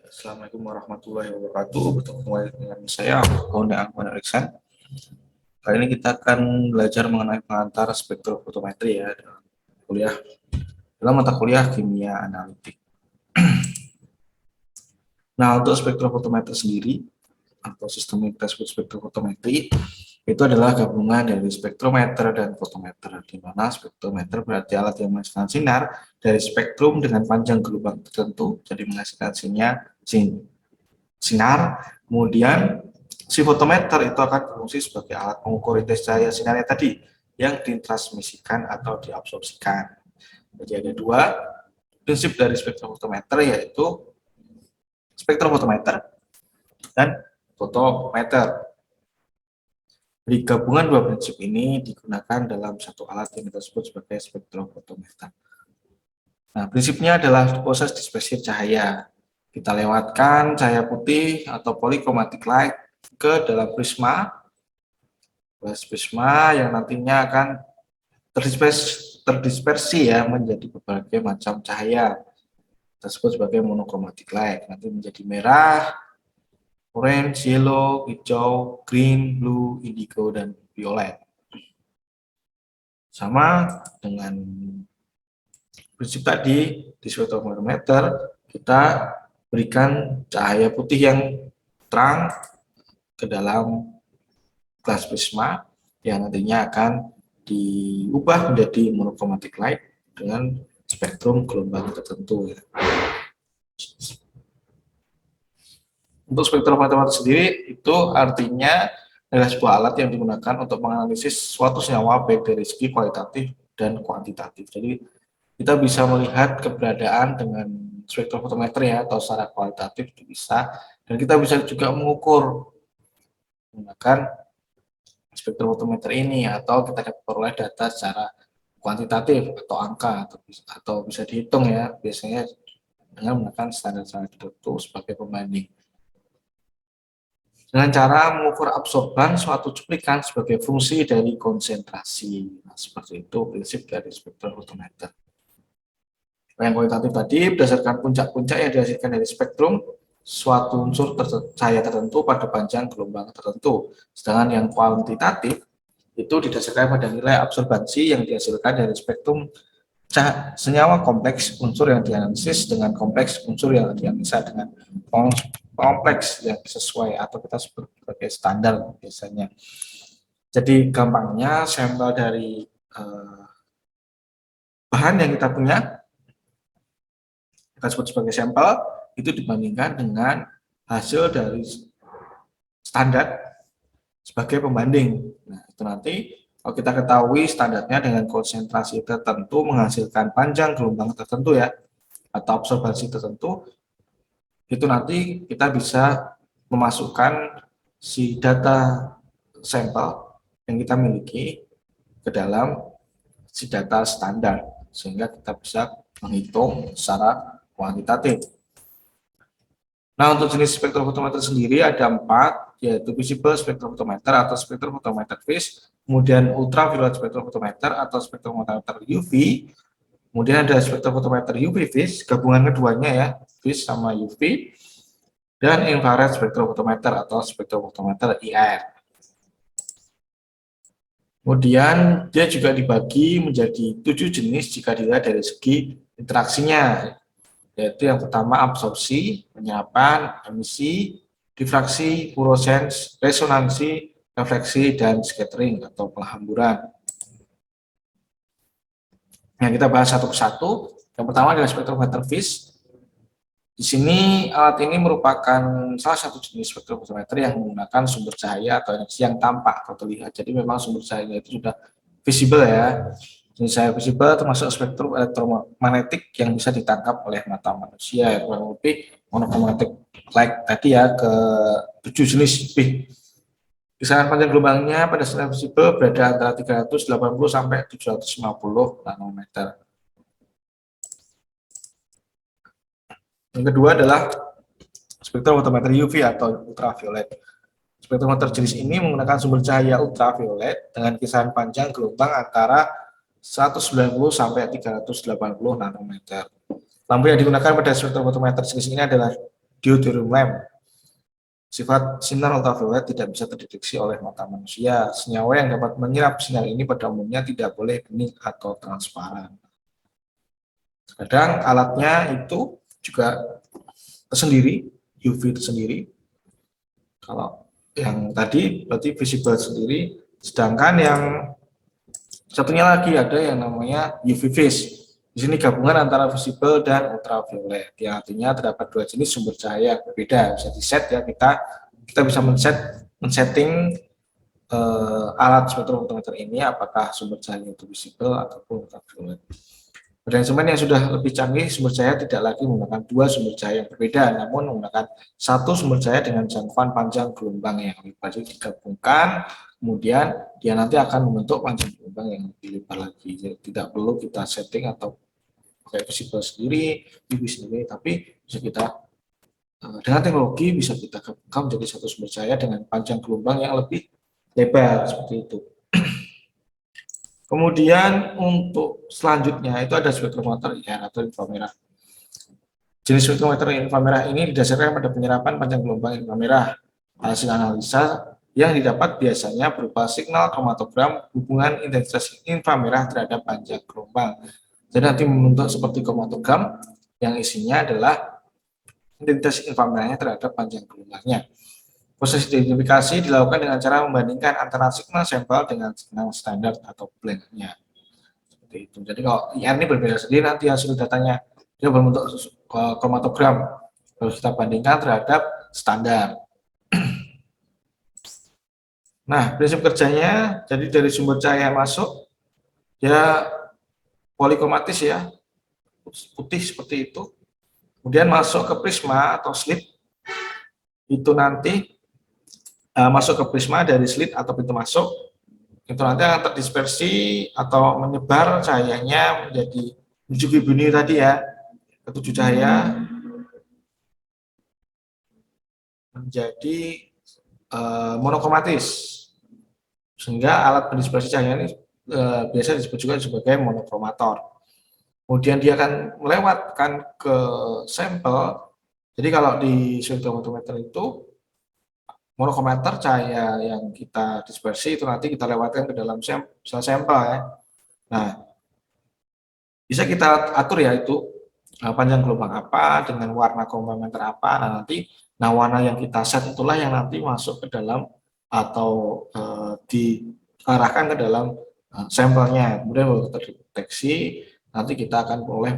Assalamualaikum warahmatullahi wabarakatuh. Bertemu kembali dengan saya, Honda Akmal Eriksan. Kali ini kita akan belajar mengenai pengantar spektrofotometri ya kuliah dalam mata kuliah kimia analitik. Nah, untuk spektrofotometri sendiri atau sistem yang kita sebut spektrofotometri itu adalah gabungan dari spektrometer dan fotometer, di mana spektrometer berarti alat yang menghasilkan sinar dari spektrum dengan panjang gelombang tertentu, jadi menghasilkan sinar. Kemudian si fotometer itu akan berfungsi sebagai alat mengukur intens cahaya sinarnya tadi yang ditransmisikan atau diabsorpsikan. Jadi ada dua prinsip dari spektrofotometer, yaitu spektrofotometer dan fotometer. Jadi gabungan dua prinsip ini digunakan dalam satu alat yang kita sebut sebagai spektrofotometer. Nah, prinsipnya adalah proses dispersi cahaya. Kita lewatkan cahaya putih atau polychromatic light ke dalam prisma yang nantinya akan terdispersi ya menjadi berbagai macam cahaya. Kita sebut sebagai monochromatic light. Nanti menjadi merah, orange, yellow, hijau, green, blue, indigo, dan violet. Sama dengan prinsip tadi di spektrometer, kita berikan cahaya putih yang terang ke dalam gelas prisma yang nantinya akan diubah menjadi monochromatic light dengan spektrum gelombang tertentu. Untuk spektrometer sendiri itu artinya adalah sebuah alat yang digunakan untuk menganalisis suatu senyawa baik dari segi kualitatif dan kuantitatif. Jadi kita bisa melihat keberadaan dengan spektrofotometer ya, atau secara kualitatif bisa, dan kita bisa juga mengukur menggunakan spektrofotometer ini, atau kita dapat peroleh data secara kuantitatif atau angka, atau bisa dihitung ya, biasanya dengan menggunakan standar-standar tertentu sebagai pembanding. Dengan cara mengukur absorban suatu cuplikan sebagai fungsi dari konsentrasi. Nah, seperti itu prinsip dari spektrofotometer. Yang kualitatif tadi berdasarkan puncak-puncak yang dihasilkan dari spektrum suatu unsur cahaya tertentu pada panjang gelombang tertentu. Sedangkan yang kuantitatif itu didasarkan pada nilai absorbansi yang dihasilkan dari spektrum senyawa kompleks unsur yang dianalisis dengan kompleks unsur yang dianalisa dengan kompleks yang sesuai atau kita sebut sebagai standar biasanya. Jadi gampangnya sampel dari bahan yang kita punya kita sebut sebagai sampel itu dibandingkan dengan hasil dari standar sebagai pembanding. Nah, itu nanti kalau kita ketahui standarnya dengan konsentrasi tertentu menghasilkan panjang gelombang tertentu ya, atau absorbansi tertentu, itu nanti kita bisa memasukkan si data sampel yang kita miliki ke dalam si data standar, sehingga kita bisa menghitung secara kuantitatif. Nah, untuk jenis spektrofotometer sendiri ada 4, yaitu visible spektrofotometer atau spektrofotometer vis, kemudian ultraviolet spektrofotometer atau spektrofotometer UV, kemudian ada spektrofotometer UV vis, gabungan keduanya ya, vis sama UV, dan infrared spektrofotometer atau spektrofotometer IR. Kemudian dia juga dibagi menjadi 7 jenis jika dilihat dari segi interaksinya, yaitu yang pertama absorpsi, penyerapan, emisi, difraksi, fluoresens, resonansi, refleksi, dan scattering atau penghamburan. Yang kita bahas satu persatu. Yang pertama adalah spektrometer vis. Di sini alat ini merupakan salah satu jenis spektrometer yang menggunakan sumber cahaya atau energi yang tampak atau terlihat. Jadi memang sumber cahaya itu sudah visible ya. Jenis cahaya visible termasuk spektrum elektromagnetik yang bisa ditangkap oleh mata manusia, ya, kurang lebih monochromatic light tadi ya, ke 7 jenis lebih. Kisaran panjang gelombangnya pada sinar visible berada antara 380 sampai 750 nanometer. Yang kedua adalah spektrofotometer UV atau ultraviolet. Spektrometer jenis ini menggunakan sumber cahaya ultraviolet dengan kisaran panjang gelombang antara 190 sampai 380 nanometer. Lampu yang digunakan pada spektrofotometer jenis ini adalah deuterium lamp. Sifat sinar ultraviolet tidak bisa terdeteksi oleh mata manusia. Senyawa yang dapat menyerap sinar ini pada umumnya tidak boleh bening atau transparan. Kadang alatnya itu juga tersendiri, UV tersendiri. Kalau yang tadi berarti visible sendiri, sedangkan yang satunya lagi ada yang namanya UV vis. Di sini gabungan antara visible dan ultraviolet. Yang artinya terdapat dua jenis sumber cahaya berbeda. Bisa di set ya, kita bisa men-setting alat spektrometer ini apakah sumber cahaya itu visible ataupun ultraviolet. Pada instrumen yang sudah lebih canggih, sumber cahaya tidak lagi menggunakan dua sumber cahaya yang berbeda, namun menggunakan satu sumber cahaya dengan jangkauan panjang gelombang yang lebih banyak digabungkan, kemudian dia nanti akan membentuk panjang gelombang yang lebih lebar lagi. Jadi tidak perlu kita setting atau pakai visible sendiri, UV sendiri, tapi bisa kita dengan teknologi bisa kita gabungkan menjadi satu sumber cahaya dengan panjang gelombang yang lebih lebar seperti itu. Kemudian untuk selanjutnya itu ada spektrometer IR atau inframerah. Jenis spektrometer inframerah ini didasarkan pada penyerapan panjang gelombang inframerah. Hasil analisa yang didapat biasanya berupa signal kromatogram hubungan intensitas inframerah terhadap panjang gelombang. Jadi nanti membentuk seperti kromatogram yang isinya adalah intensitas inframerahnya terhadap panjang gelombangnya. Proses identifikasi dilakukan dengan cara membandingkan antara signal sampel dengan signal standar atau blend-nya. Seperti itu. Jadi kalau IR ini berbeda sendiri nanti hasil datanya dia berbentuk kromatogram. Harus kita bandingkan terhadap standar. Nah, prinsip kerjanya jadi dari sumber cahaya masuk ya polikromatis ya, putih seperti itu. Kemudian masuk ke prisma atau slit itu nanti masuk ke prisma dari slit atau pintu masuk, itu nanti akan terdispersi atau menyebar cahayanya menjadi menuju ke bumi tadi ya, ketujuh cahaya menjadi monokromatis, sehingga alat pendispersi cahaya ini biasa disebut juga sebagai monokromator. Kemudian dia akan melewatkan ke sampel. Jadi kalau di spektrometer itu monokromator cahaya yang kita dispersi itu nanti kita lewatkan ke dalam sel sampel ya. Nah, bisa kita atur ya itu panjang gelombang apa dengan warna komplementer apa. Nah warna yang kita set itulah yang nanti masuk ke dalam atau diarahkan ke dalam sampelnya. Kemudian baru terdeteksi, nanti kita akan boleh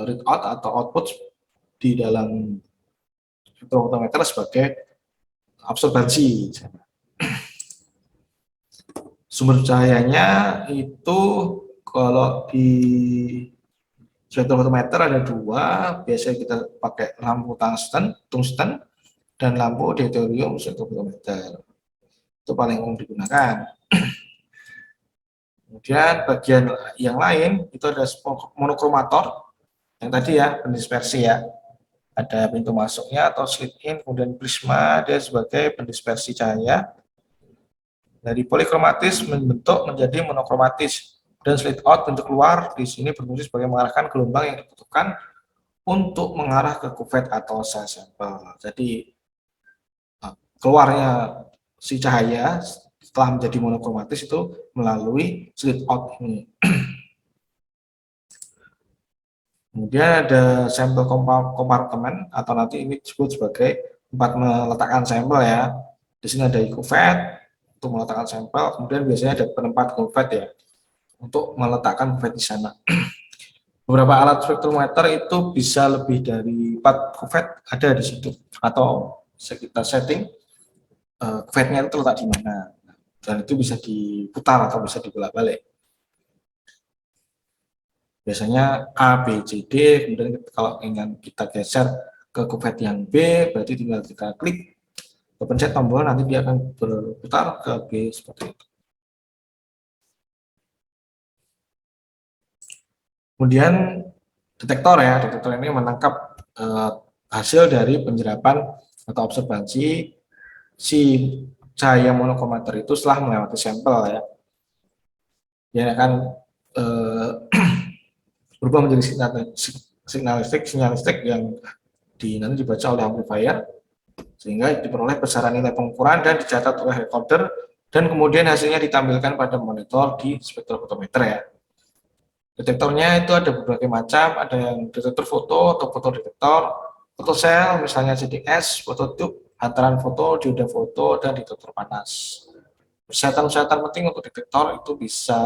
read out atau output di dalam spektrometer sebagai absorbansi. Sumber cahayanya itu kalau di spektrometer ada dua, biasanya kita pakai lampu tungsten dan lampu deuterium spektrometer. Itu paling umum digunakan. Kemudian bagian yang lain itu ada monokromator yang tadi ya pendispersi ya. Ada pintu masuknya atau slit in, kemudian prisma dia sebagai pendispersi cahaya. Dari polikromatis membentuk menjadi monokromatis, dan slit out pintu keluar di sini berfungsi sebagai mengarahkan gelombang yang dibutuhkan untuk mengarah ke kuvet atau sel sampel. Jadi keluarnya si cahaya setelah menjadi monokromatis itu melalui slit out ini. Kemudian ada sampel kompartemen atau nanti ini disebut sebagai tempat meletakkan sampel ya. Di sini ada kuvet untuk meletakkan sampel, kemudian biasanya ada penempat kuvet ya untuk meletakkan kuvet di sana. Beberapa alat spektrometer itu bisa lebih dari 4 kuvet ada di situ, atau kita setting kuvetnya itu terletak di mana, dan itu bisa diputar atau bisa dibolak-balik. Biasanya A, B, C, D, kemudian kalau ingin kita geser ke kuvet yang B, berarti tinggal kita klik, pencet tombol, nanti dia akan berputar ke B seperti itu. Kemudian detektor ya, detektor ini menangkap hasil dari penyerapan atau observasi si cahaya monokromator itu setelah melewati sampel ya. Dia akan berubah menjadi sinyal listrik yang nanti dibaca oleh amplifier, sehingga diperoleh besaran nilai pengukuran dan dicatat oleh recorder, dan kemudian hasilnya ditampilkan pada monitor di spektrofotometer ya. Detektornya itu ada berbagai macam, ada yang detektor foto atau fotodetektor, fotosel, misalnya CDS, fototube, hantaran foto, dioda foto, dan detektor panas. Persyaratan-persyaratan penting untuk detektor itu bisa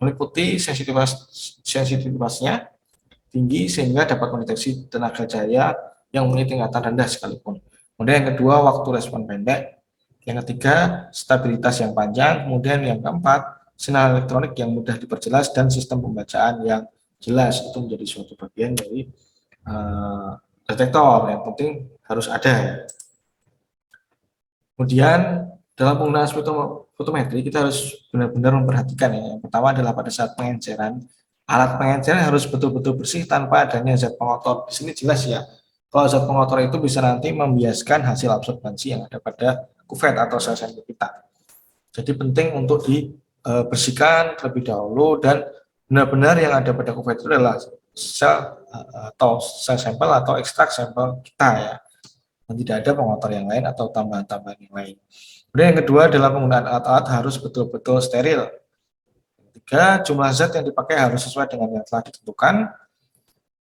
meliputi sensitivitasnya tinggi sehingga dapat mendeteksi tenaga cahaya yang memiliki tingkatan rendah sekalipun. Kemudian yang kedua, waktu respon pendek. Yang ketiga, stabilitas yang panjang. Kemudian yang keempat, sinyal elektronik yang mudah diperjelas dan sistem pembacaan yang jelas. Itu menjadi suatu bagian dari detektor. Yang penting harus ada. Kemudian dalam penggunaan spektrofotometri kita harus benar-benar memperhatikan ya. Yang pertama adalah pada saat pengenceran, alat pengenceran harus betul-betul bersih tanpa adanya zat pengotor. Di sini jelas ya, kalau zat pengotor itu bisa nanti membiaskan hasil absorbansi yang ada pada kuvet atau sel sampel kita. Jadi penting untuk dibersihkan terlebih dahulu, dan benar-benar yang ada pada kuvet itu adalah sel atau sel sampel atau ekstrak sampel kita ya. Dan tidak ada pengotor yang lain atau tambahan-tambahan yang lain. Kemudian yang kedua adalah penggunaan alat-alat harus betul-betul steril. Ketiga, jumlah zat yang dipakai harus sesuai dengan yang telah ditentukan.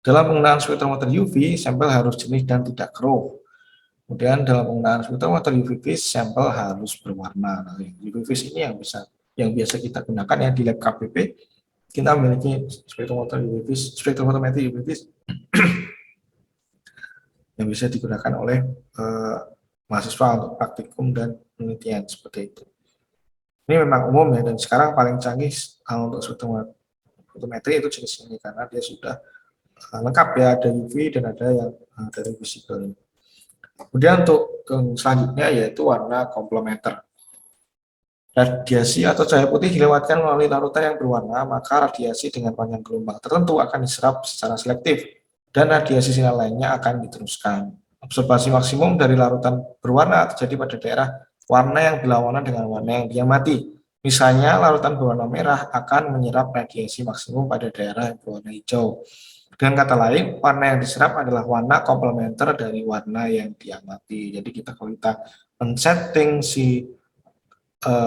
Dalam penggunaan spektrometer UV, sampel harus jernih dan tidak keruh. Kemudian dalam penggunaan spektrometer UV vis, sampel harus berwarna. Nah, UV vis ini yang biasa kita gunakan ya di lab KPP. Kita memiliki spektrometer UV vis, spektrometer UV vis yang bisa digunakan oleh mahasiswa untuk praktikum dan penelitian seperti itu. Ini memang umum ya, dan sekarang paling canggih untuk spektrometri itu jenis ini karena dia sudah lengkap ya, ada UV dan ada yang dari visible. Kemudian untuk selanjutnya yaitu warna komplementer. Radiasi atau cahaya putih dilewatkan melalui larutan yang berwarna, maka radiasi dengan panjang gelombang tertentu akan diserap secara selektif dan radiasi sinyal lainnya akan diteruskan. Observasi maksimum dari larutan berwarna terjadi pada daerah warna yang berlawanan dengan warna yang diamati. Misalnya, larutan berwarna merah akan menyerap radiasi maksimum pada daerah yang berwarna hijau. Dengan kata lain, warna yang diserap adalah warna komplementer dari warna yang diamati. Jadi kalau kita men-setting si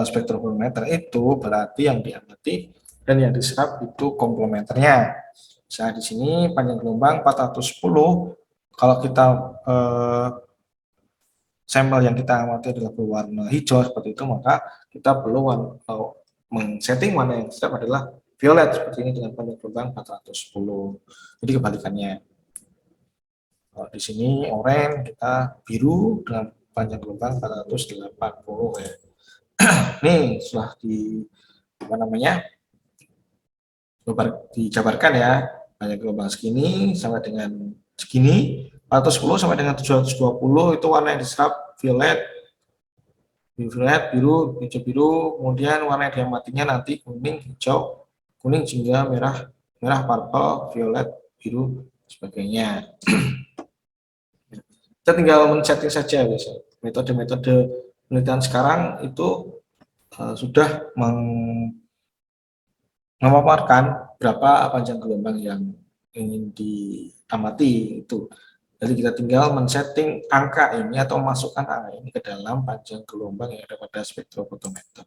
spektrometer itu berarti yang diamati dan yang diserap itu komplementernya. Misalnya di sini panjang gelombang 410, kalau kita sampel yang kita amati adalah berwarna hijau seperti itu, maka kita perlu men-setting warna yang diserap adalah violet seperti ini dengan panjang gelombang 410. Jadi kebalikannya. Kalau di sini oranye, kita biru dengan panjang gelombang 480 ya. Nih sudah dijabarkan ya, panjang gelombang segini sama dengan segini, 410 sampai dengan 720 itu warna yang diserap violet, biru, hijau biru, kemudian warna yang diamatinya nanti kuning, hijau, kuning, jingga, merah, purple, violet, biru, sebagainya. Kita tinggal men-setting saja biasanya. Metode-metode penelitian sekarang itu sudah memaparkan berapa panjang gelombang yang ingin diamati itu. Jadi kita tinggal men-setting angka ini atau masukkan angka ini ke dalam panjang gelombang yang ada pada spektrofotometer.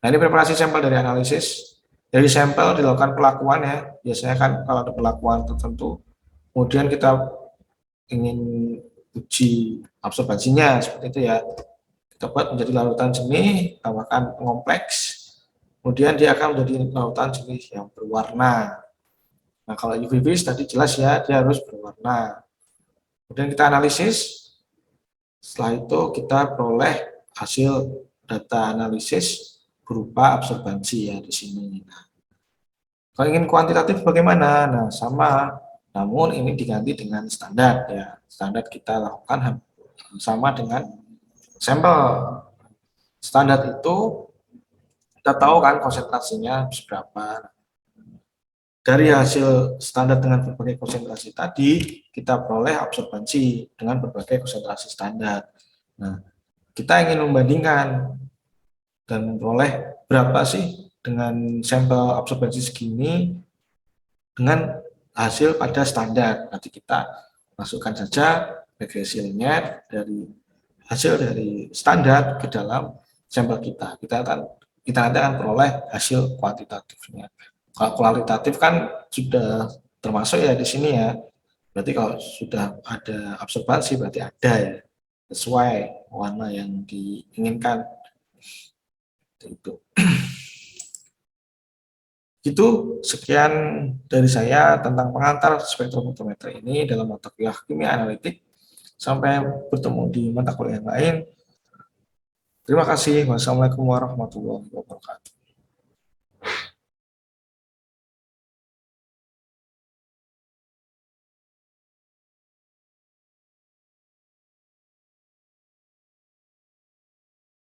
Nah, ini preparasi sampel dari analisis. Dari sampel dilakukan pelakuan ya. Biasanya kan kalau ada pelakuan tertentu, kemudian kita ingin uji absorbansinya seperti itu ya. Kita buat menjadi larutan jernih, tambahkan pengompleks, kemudian dia akan menjadi larutan jernih yang berwarna. Nah, kalau UV vis tadi jelas ya, dia harus berwarna. Kemudian kita analisis, setelah itu kita peroleh hasil data analisis berupa absorbansi ya di sini. Nah, kalau ingin kuantitatif bagaimana? Nah, sama, namun ini diganti dengan standar ya. Standar kita lakukan sama dengan sampel. Standar itu kita tahu kan konsentrasinya berapa. Dari hasil standar dengan berbagai konsentrasi tadi, kita peroleh absorbansi dengan berbagai konsentrasi standar. Nah, kita ingin membandingkan dan memperoleh berapa sih dengan sampel absorbansi segini dengan hasil pada standar. Nanti kita masukkan saja regresi linear dari hasil dari standar ke dalam sampel kita. Kita nanti akan peroleh hasil kuantitatifnya. Kalau kualitatif kan sudah termasuk ya di sini ya. Berarti kalau sudah ada observasi berarti ada ya, sesuai warna yang diinginkan. Itu. Itu sekian dari saya tentang pengantar spektrofotometri ini dalam mata kuliah kimia analitik. Sampai bertemu di mata kuliah lain. Terima kasih. Wassalamualaikum warahmatullahi wabarakatuh.